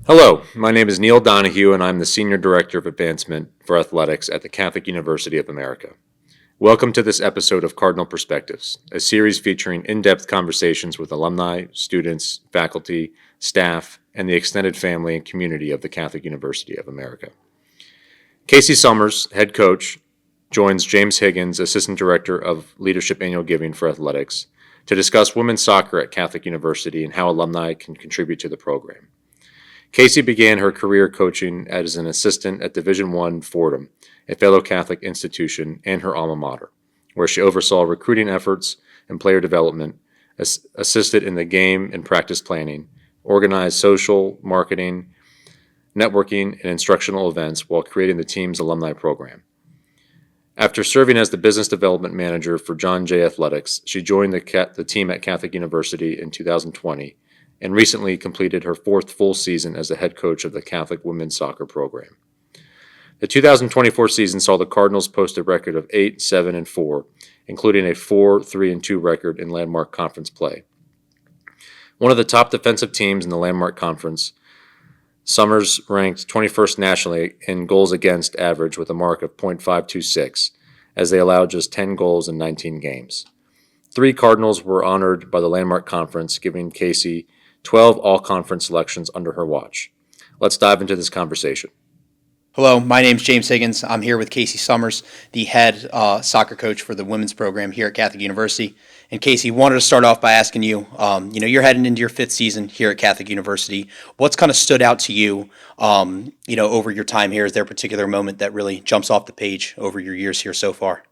Hello, my name is Neil Donahue, and I'm the Senior Director of Advancement for Athletics at the Catholic University of America. Welcome to this episode of Cardinal Perspectives, a series featuring in-depth conversations with alumni, students, faculty, staff, and the extended family and community of the Catholic University of America. Casey Sommers, head coach, joins James Higgins, Assistant Director of Leadership Annual Giving for Athletics, to discuss women's soccer at Catholic University and how alumni can contribute to the program. Casey began her career coaching as an assistant at Division I Fordham, a fellow Catholic institution, and her alma mater, where she oversaw recruiting efforts and player development, assisted in the game and practice planning, organized social, marketing, networking, and instructional events while creating the team's alumni program. After serving as the business development manager for John Jay Athletics, she joined the team at Catholic University in 2020 and recently completed her fourth full season as the head coach of the Catholic women's soccer program. The 2024 season saw the Cardinals post a record of 8-7-4, including a 4-3-2 record in Landmark Conference play. One of the top defensive teams in the Landmark Conference, Sommers ranked 21st nationally in goals against average with a mark of .526, as they allowed just 10 goals in 19 games. 3 Cardinals were honored by the Landmark Conference, giving Casey 12 all-conference selections under her watch. Let's dive into this conversation. Hello, my name's James Higgins. I'm here with Casey Sommers, the head soccer coach for the women's program here at Catholic University. And Casey, wanted to start off by asking you, you're heading into your 5th season here at Catholic University. What's kind of stood out to you, over your time here? Is there a particular moment that really jumps off the page over your years here so far?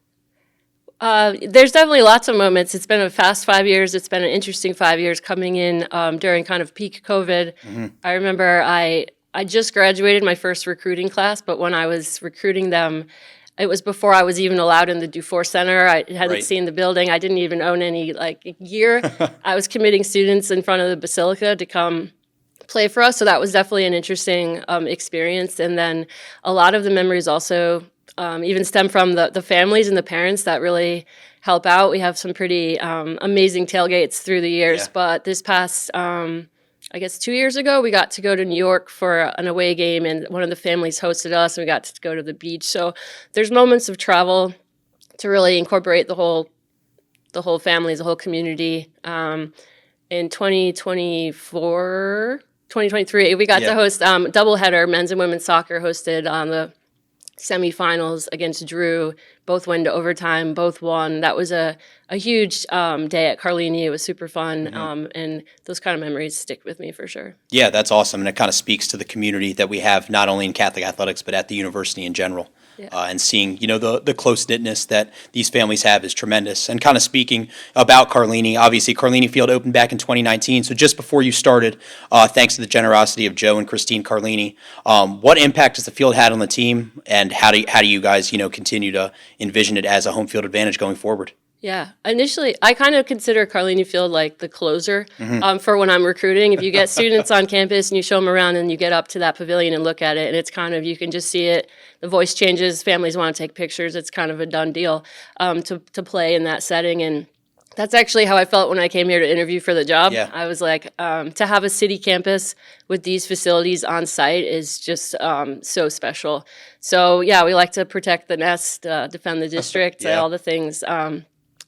There's definitely lots of moments. It's been a fast 5 years. It's been an interesting 5 years coming in during kind of peak COVID. Mm-hmm. I remember I just graduated my first recruiting class, but when I was recruiting them, it was before I was even allowed in the Dufour Center. I hadn't seen the building. I didn't even own any gear. I was committing students in front of the Basilica to come play for us, so that was definitely an interesting experience. And then a lot of the memories also even stem from the families and the parents that really help out. We have some pretty amazing tailgates through the years, but this past, 2 years ago, we got to go to New York for an away game, and one of the families hosted us, and we got to go to the beach. So there's moments of travel to really incorporate the whole families, the whole community. In 2023, we got to host doubleheader. Men's and women's soccer hosted the semifinals against Drew. Both went to overtime, both won. That was a huge day at Carlini. It was super fun, and those kind of memories stick with me for sure. Yeah, that's awesome, and it kind of speaks to the community that we have not only in Catholic athletics but at the university in general. And seeing, the close-knitness that these families have is tremendous. And kind of speaking about Carlini, obviously Carlini Field opened back in 2019. So just before you started, thanks to the generosity of Joe and Christine Carlini, what impact has the field had on the team, and how do you guys, continue to envision it as a home field advantage going forward? Yeah, initially, I kind of consider Carlini Field like the closer for when I'm recruiting. If you get students on campus and you show them around and you get up to that pavilion and look at it, and it's kind of, you can just see it, the voice changes, families want to take pictures, it's kind of a done deal to play in that setting. And that's actually how I felt when I came here to interview for the job. Yeah. I was like, to have a city campus with these facilities on site is just so special. So yeah, we like to protect the nest, defend the district, all the things.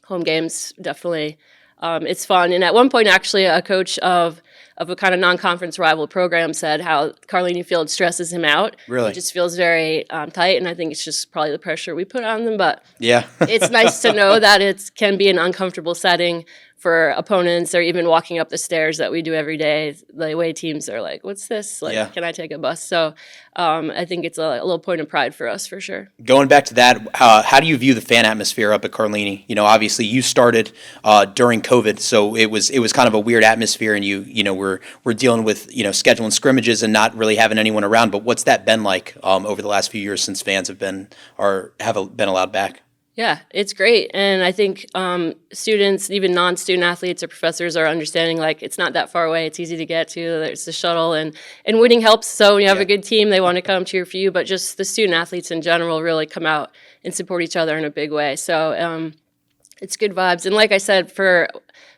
Home games, definitely. It's fun. And at one point, actually, a coach of a kind of non-conference rival program said how Carlini Field stresses him out. Really? It just feels very tight, and I think it's just probably the pressure we put on them. But Yeah. it's nice to know that it can be an uncomfortable setting for opponents, or even walking up the stairs that we do every day. The away teams are like, what's this? Can I take a bus? So I think it's a little point of pride for us, for sure. Going back to that, how do you view the fan atmosphere up at Carlini? Obviously you started during COVID, so it was kind of a weird atmosphere, and we're dealing with scheduling scrimmages and not really having anyone around. But what's that been like over the last few years since fans have been allowed back? Yeah, it's great. And I think students, even non-student athletes or professors, are understanding it's not that far away. It's easy to get to. There's the shuttle, and winning helps. So when you have a good team, they want to come cheer for you. But just the student athletes in general really come out and support each other in a big way. So it's good vibes. And like I said, for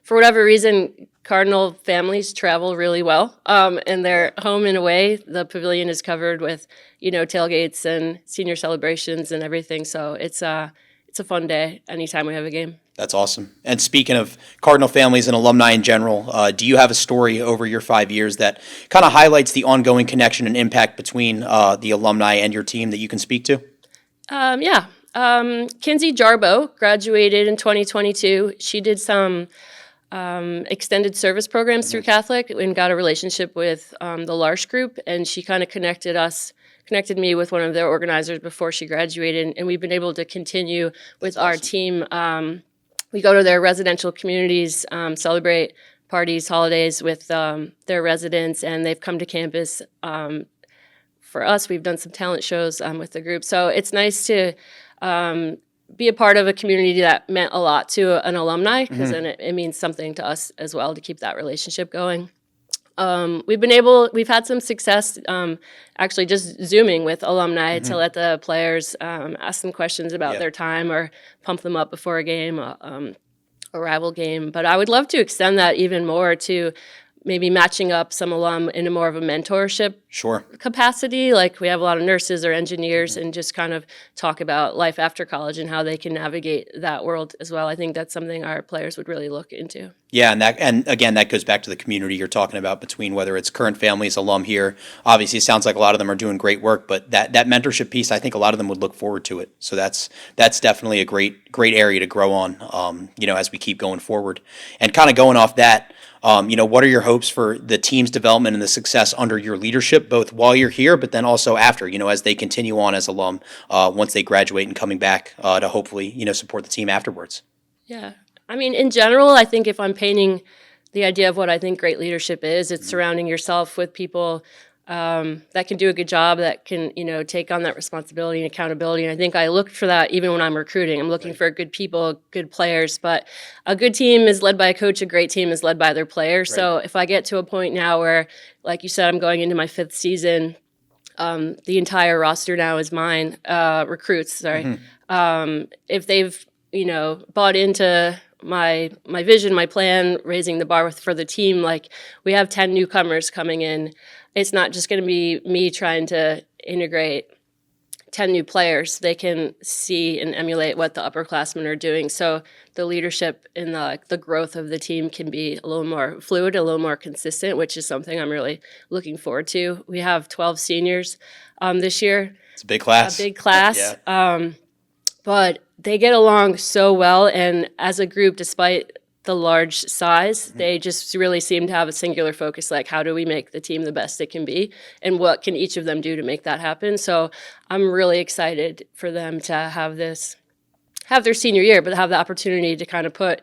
whatever reason, Cardinal families travel really well, and they're home and away. The pavilion is covered with, tailgates and senior celebrations and everything. So it's a fun day anytime we have a game. That's awesome. And speaking of Cardinal families and alumni in general, do you have a story over your 5 years that kind of highlights the ongoing connection and impact between the alumni and your team that you can speak to? Yeah. Kinsey Jarbo graduated in 2022. She did some extended service programs through Catholic and got a relationship with the Larsh group, and she kind of connected me with one of their organizers before she graduated, and we've been able to continue with our team. We go to their residential communities, celebrate parties, holidays with their residents, and they've come to campus. For us, we've done some talent shows with the group. So it's nice to be a part of a community that meant a lot to an alumni, because then it means something to us as well to keep that relationship going. We've had some success actually just Zooming with alumni to let the players ask them questions about their time or pump them up before a game, a rival game. But I would love to extend that even more to maybe matching up some alum in a more of a mentorship capacity. Like we have a lot of nurses or engineers and just kind of talk about life after college and how they can navigate that world as well. I think that's something our players would really look into. Yeah, and again, that goes back to the community you're talking about between whether it's current families, alum here. Obviously, it sounds like a lot of them are doing great work, but that mentorship piece, I think a lot of them would look forward to it. So that's definitely a great area to grow on, as we keep going forward. And kind of going off that, what are your hopes for the team's development and the success under your leadership, both while you're here, but then also after, as they continue on as alum, once they graduate and coming back to hopefully, support the team afterwards? Yeah. I mean, in general, I think if I'm painting the idea of what I think great leadership is, it's surrounding yourself with people that can do a good job, that can, take on that responsibility and accountability. And I think I look for that even when I'm recruiting. I'm looking for good people, good players. But a good team is led by a coach. A great team is led by their players. Right. So if I get to a point now where, like you said, I'm going into my 5th season, the entire roster now is mine, recruits, sorry. If they've, bought into my vision, my plan, raising the bar for the team, like we have 10 newcomers coming in. It's not just going to be me trying to integrate 10 new players. They can see and emulate what the upperclassmen are doing. So the leadership and the growth of the team can be a little more fluid, a little more consistent, which is something I'm really looking forward to. We have 12 seniors this year. It's a big class. Yeah. But they get along so well, and as a group, despite the large size, they just really seem to have a singular focus, like how do we make the team the best it can be, and what can each of them do to make that happen. So I'm really excited for them to have their senior year, but have the opportunity to kind of put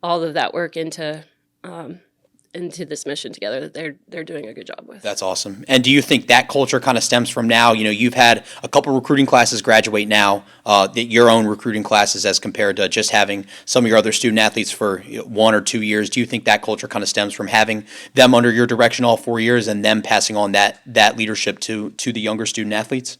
all of that work into this mission together that they're doing a good job with. That's awesome. And do you think that culture kind of stems from now? You've had a couple recruiting classes graduate now, your own recruiting classes as compared to just having some of your other student athletes for 1 or 2 years. Do you think that culture kind of stems from having them under your direction all 4 years and them passing on that leadership to the younger student athletes?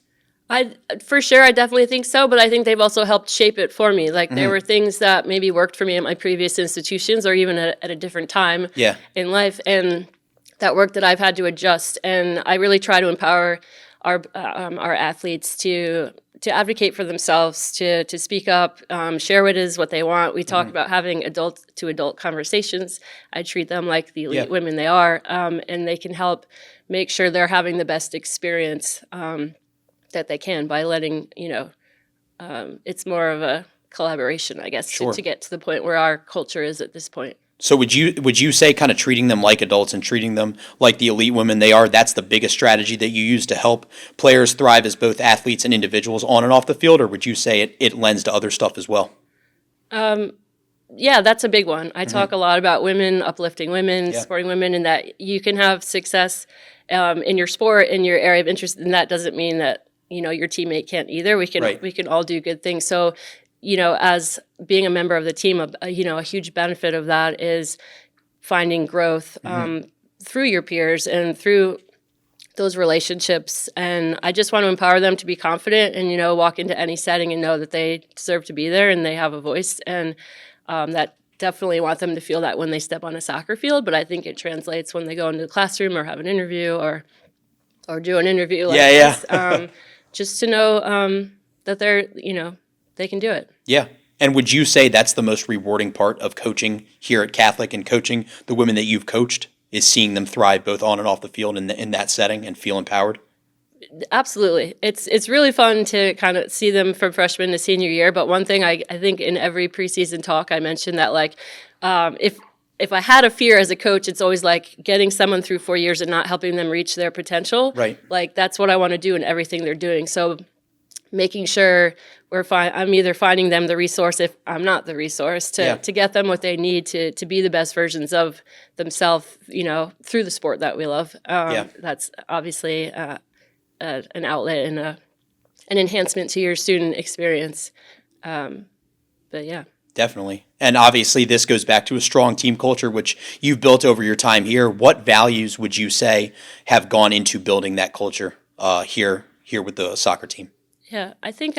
For sure, I definitely think so, but I think they've also helped shape it for me. Like there were things that maybe worked for me at my previous institutions or even at a different time in life, and that work that I've had to adjust. And I really try to empower our athletes to advocate for themselves, to speak up, share what they want. We talk about having adult-to-adult conversations. I treat them like the elite women they are, and they can help make sure they're having the best experience that they can by letting, it's more of a collaboration, I guess, to get to the point where our culture is at this point. So would you say kind of treating them like adults and treating them like the elite women they are, that's the biggest strategy that you use to help players thrive as both athletes and individuals on and off the field, or would you say it lends to other stuff as well? Yeah, that's a big one. I talk a lot about women, uplifting women, supporting women, and that you can have success in your sport, in your area of interest, and that doesn't mean that your teammate can't either. We can all do good things. So, as being a member of the team, a huge benefit of that is finding growth through your peers and through those relationships. And I just want to empower them to be confident and, walk into any setting and know that they deserve to be there and they have a voice, and that definitely want them to feel that when they step on a soccer field, but I think it translates when they go into the classroom or have an interview or do an interview like this, just to know that they're, they can do it. Yeah. And would you say that's the most rewarding part of coaching here at Catholic and coaching the women that you've coached is seeing them thrive both on and off the field in that setting and feel empowered? Absolutely. It's really fun to kind of see them from freshman to senior year. But one thing I think in every preseason talk, I mentioned that like if I had a fear as a coach, it's always like getting someone through 4 years and not helping them reach their potential. Right. Like that's what I want to do in everything they're doing. So making sure I'm either finding them the resource if I'm not the resource to get them what they need to be the best versions of themselves, through the sport that we love. That's obviously an outlet and an enhancement to your student experience. But yeah. Definitely. And obviously this goes back to a strong team culture, which you've built over your time here. What values would you say have gone into building that culture here with the soccer team? Yeah, I think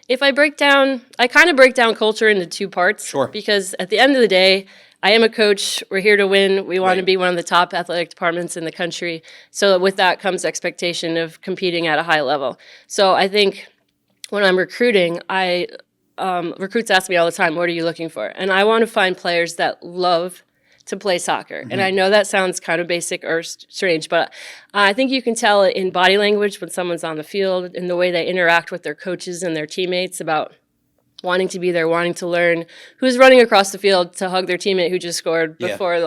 if I kind of break down culture into two parts. Sure. Because at the end of the day, I am a coach. We're here to win. We want to be one of the top athletic departments in the country. So with that comes expectation of competing at a high level. So I think when I'm recruiting, recruits ask me all the time, what are you looking for? And I want to find players that love to play soccer. And I know that sounds kind of basic or strange, but I think you can tell it in body language when someone's on the field, in the way they interact with their coaches and their teammates about wanting to be there, wanting to learn, who's running across the field to hug their teammate who just scored before,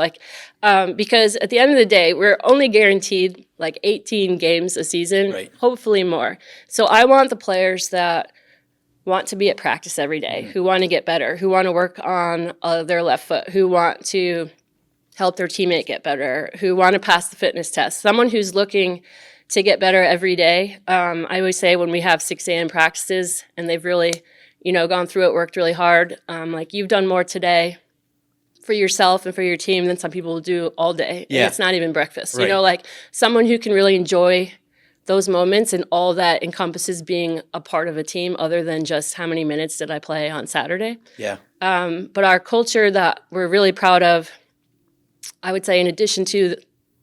because at the end of the day, we're only guaranteed like 18 games a season, hopefully more. So I want the players that want to be at practice every day, who want to get better, who want to work on their left foot, who want to help their teammate get better, who want to pass the fitness test, someone who's looking to get better every day. I always say when we have 6 a.m. practices and they've really gone through it, worked really hard. Like you've done more today for yourself and for your team than some people will do all day. Yeah. And it's not even breakfast. Like someone who can really enjoy those moments and all that encompasses being a part of a team other than just how many minutes did I play on Saturday. Yeah. But our culture that we're really proud of, I would say in addition to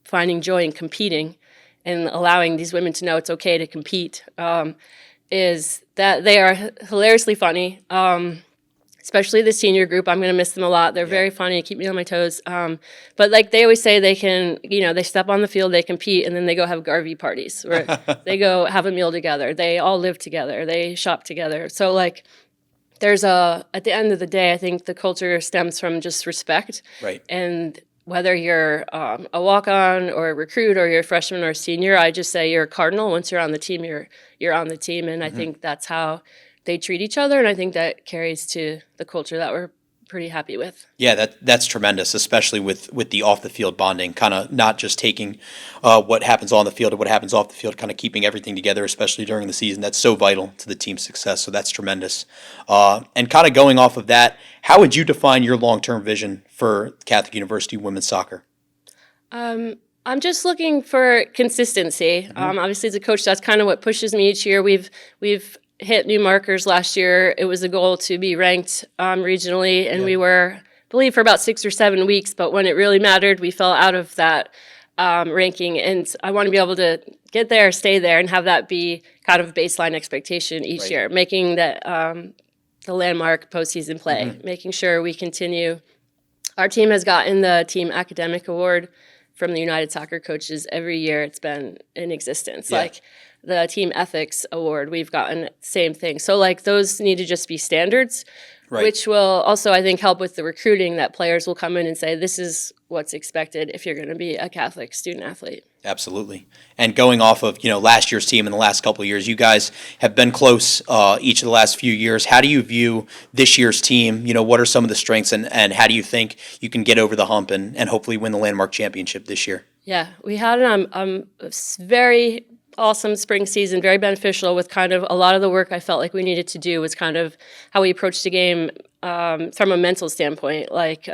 finding joy in competing and allowing these women to know it's okay to compete, is that they are hilariously funny, especially the senior group. I'm going to miss them a lot. They're very funny, keep me on my toes. But like they always say they can, they step on the field, they compete, and then they go have Garvey parties where they go have a meal together. They all live together. They shop together. So like there's at the end of the day, I think the culture stems from just respect. Right. And whether you're a walk-on or a recruit or you're a freshman or a senior, I just say you're a Cardinal. Once you're on the team, you're on the team. And I think that's how they treat each other. And I think that carries to the culture that we're pretty happy with. Yeah, that's tremendous, especially with the off-the-field bonding, kind of not just taking what happens on the field and what happens off the field, kind of keeping everything together, especially during the season. That's so vital to the team's success, so that's tremendous. And kind of going off of that, how would you define your long-term vision for Catholic University women's soccer? I'm just looking for consistency. Obviously, as a coach, that's kind of what pushes me each year. We've hit new markers last year. It was a goal to be ranked regionally, and we were, I believe, for about 6 or 7 weeks. But when it really mattered, we fell out of that ranking. And I want to be able to get there, stay there, and have that be kind of baseline expectation each year, making that the landmark postseason play, making sure we continue. Our team has gotten the Team Academic Award from the United Soccer Coaches every year it's been in existence. Like the Team Ethics Award, we've gotten same thing. So like those need to just be standards, which will also, I think, help with the recruiting, that players will come in and say, this is what's expected if you're going to be a Catholic student athlete. Absolutely. And going off of, last year's team in the last couple of years, you guys have been close each of the last few years. How do you view this year's team? What are some of the strengths and how do you think you can get over the hump and hopefully win the Landmark Championship this year? Yeah, we had a very awesome spring season, very beneficial with kind of a lot of the work I felt like we needed to do was kind of how we approached the game from a mental standpoint, like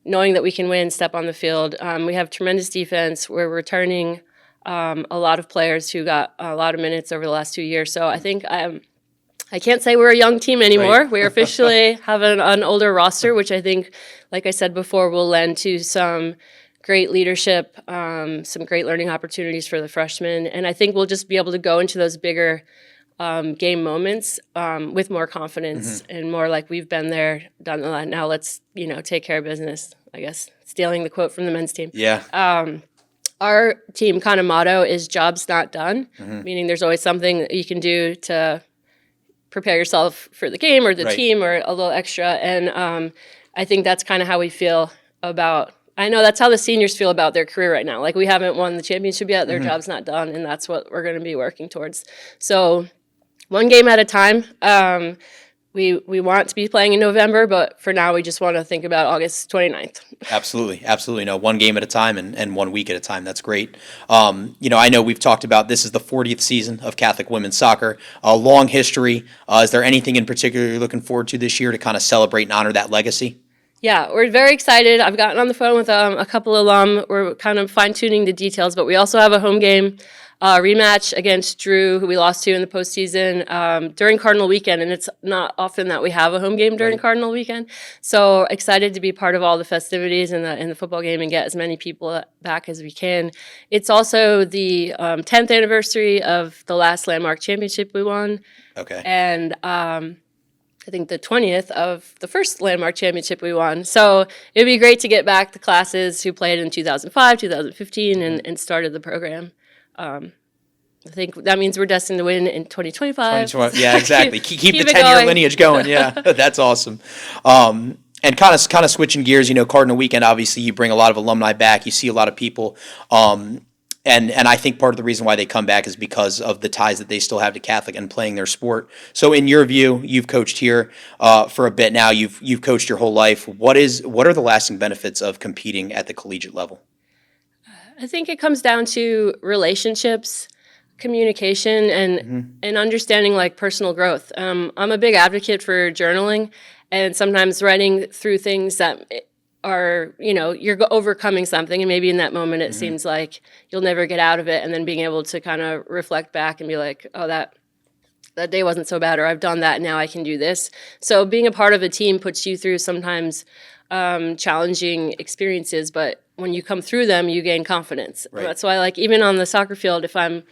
knowing that we can win, step on the field. We have tremendous defense. We're returning a lot of players who got a lot of minutes over the last 2 years. So I think I I can't say we're a young team anymore. Right. We officially have an older roster, which I think, like I said before, will lend to some great leadership, some great learning opportunities for the freshmen. And I think we'll just be able to go into those bigger game moments with more confidence and more like we've been there, done that. Now let's, take care of business, I guess, stealing the quote from the men's team. Yeah. Our team kind of motto is job's not done, meaning there's always something that you can do to prepare yourself for the game or the Right. team or a little extra. And I think that's kind of how we feel about, I know that's how the seniors feel about their career right now. Like we haven't won the championship yet, their job's not done, and that's what we're going to be working towards. So one game at a time. We want to be playing in November, but for now we just want to think about August 29th. Absolutely. No, one game at a time and 1 week at a time. That's great. I know we've talked about this is the 40th season of Catholic women's soccer, a long history. Is there anything in particular you're looking forward to this year to kind of celebrate and honor that legacy? Yeah, we're very excited. I've gotten on the phone with a couple alum. We're kind of fine-tuning the details, but we also have a home game rematch against Drew, who we lost to in the postseason during Cardinal weekend, and it's not often that we have a home game during Cardinal weekend. So excited to be part of all the festivities in the football game and get as many people back as we can. It's also the 10th anniversary of the last landmark championship we won. Okay. And I think the 20th of the first landmark championship we won. So it'd be great to get back the classes who played in 2005, 2015, and started the program. I think that means we're destined to win in 2025. Yeah, exactly. Keep the it 10-year going. lineage going. Yeah, that's awesome. And kind of switching gears, Cardinal weekend, obviously you bring a lot of alumni back. You see a lot of people. And I think part of the reason why they come back is because of the ties that they still have to Catholic and playing their sport. So in your view, you've coached here for a bit now. You've coached your whole life. What are the lasting benefits of competing at the collegiate level? I think it comes down to relationships, communication, and understanding like personal growth. I'm a big advocate for journaling, and sometimes writing through things that are, you're overcoming something, and maybe in that moment it seems like you'll never get out of it, and then being able to kind of reflect back and be like, oh, that day wasn't so bad, or I've done that, now I can do this. So being a part of a team puts you through sometimes challenging experiences, but when you come through them, you gain confidence. Right. That's why, like, even on the soccer field, if I'm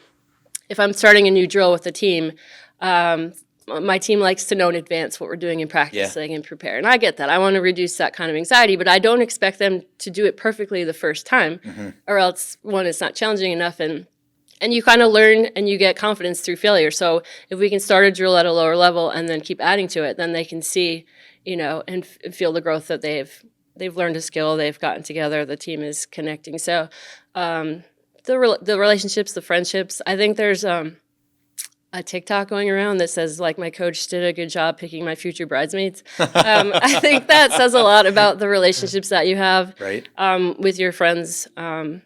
starting a new drill with the team, my team likes to know in advance what we're doing in practice so they can prepare. And I get that. I want to reduce that kind of anxiety, but I don't expect them to do it perfectly the first time, or else, one, it's not challenging enough, and you kind of learn and you get confidence through failure. So if we can start a drill at a lower level and then keep adding to it, then they can see, and feel the growth that they've learned a skill, they've gotten together, the team is connecting. So the relationships, the friendships, I think there's a TikTok going around that says, like, my coach did a good job picking my future bridesmaids. I think that says a lot about the relationships that you have with your friends through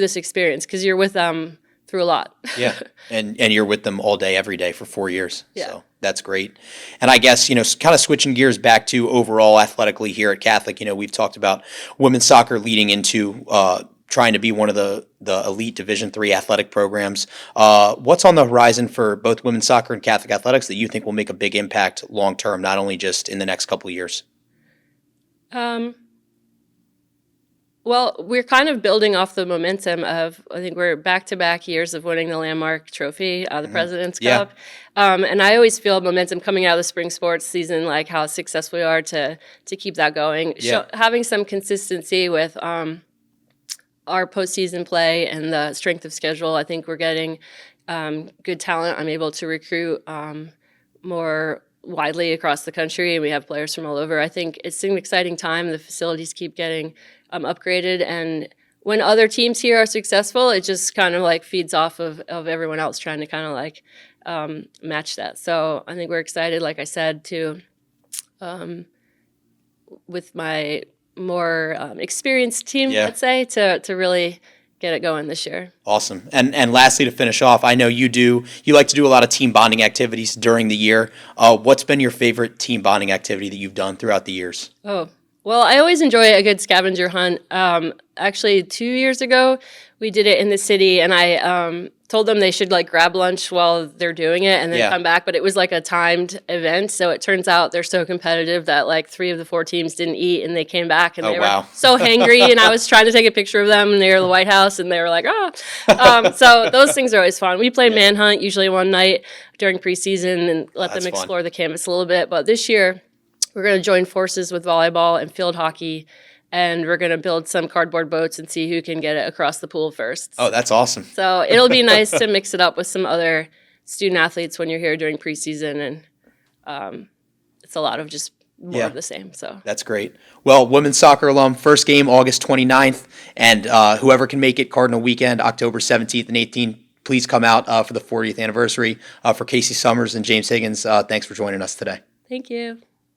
this experience, because you're with them through a lot. Yeah, and you're with them all day, every day for 4 years. Yeah. So that's great. And I guess, kind of switching gears back to overall athletically here at Catholic, we've talked about women's soccer leading into trying to be one of the elite Division III athletic programs. What's on the horizon for both women's soccer and Catholic athletics that you think will make a big impact long term, not only just in the next couple of years? Well, we're kind of building off the momentum of, I think we're back-to-back years of winning the landmark trophy, the President's Cup. And I always feel momentum coming out of the spring sports season, like how successful we are to keep that going. Having some consistency with our postseason play and the strength of schedule. I think we're getting good talent. I'm able to recruit more widely across the country, and we have players from all over. I think it's an exciting time. The facilities keep getting upgraded, and when other teams here are successful, it just kind of like feeds off of everyone else trying to kind of like match that. So I think we're excited, like I said, to with my more experienced team, let's say, to really get it going this year. Awesome. And lastly, to finish off, I know you like to do a lot of team bonding activities during the year. What's been your favorite team bonding activity that you've done throughout the years? Oh, well, I always enjoy a good scavenger hunt. Actually, 2 years ago, we did it in the city, and I told them they should like grab lunch while they're doing it and then Yeah. come back. But it was like a timed event. So it turns out they're so competitive that like 3 of the 4 teams didn't eat and they came back and Oh, they wow. were so hangry. And I was trying to take a picture of them and they were in the White House and they were like, oh. So those things are always fun. We play manhunt usually one night during preseason and let them That's fun. explore the campus a little bit. But this year we're going to join forces with volleyball and field hockey. And we're going to build some cardboard boats and see who can get it across the pool first. Oh, that's awesome. So it'll be nice to mix it up with some other student athletes when you're here during preseason. And it's a lot of just more of the same. So That's great. Well, women's soccer alum, first game August 29th. And whoever can make it, Cardinal weekend, October 17th and 18th. Please come out for the 40th anniversary. For Casey Sommers and James Higgins, thanks for joining us today. thank you.